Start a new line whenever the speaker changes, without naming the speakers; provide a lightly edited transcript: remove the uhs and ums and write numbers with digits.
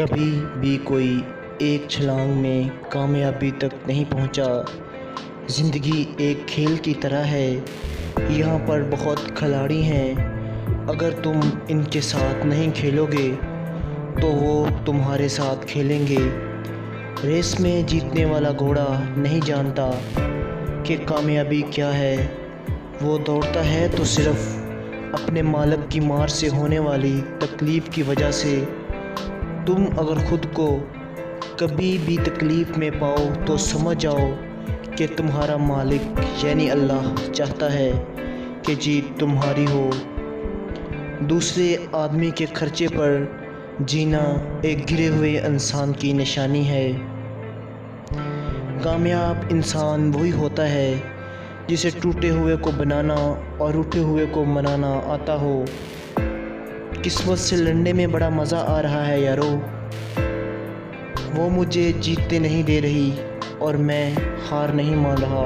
कभी भी कोई एक छलांग में कामयाबी तक नहीं पहुंचा। ज़िंदगी एक खेल की तरह है, यहाँ पर बहुत खिलाड़ी हैं। अगर तुम इनके साथ नहीं खेलोगे तो वो तुम्हारे साथ खेलेंगे। रेस में जीतने वाला घोड़ा नहीं जानता कि कामयाबी क्या है। वो दौड़ता है तो सिर्फ अपने मालिक की मार से होने वाली तकलीफ़ की वजह से। तुम अगर खुद को कभी भी तकलीफ़ में पाओ तो समझ जाओ कि तुम्हारा मालिक यानी अल्लाह चाहता है कि जीत तुम्हारी हो। दूसरे आदमी के खर्चे पर जीना एक गिरे हुए इंसान की निशानी है। कामयाब इंसान वही होता है जिसे टूटे हुए को बनाना और उठे हुए को मनाना आता हो। किस्मत से लड़ने में बड़ा मज़ा आ रहा है यारो। वो मुझे जीतने नहीं दे रही और मैं हार नहीं मान रहा।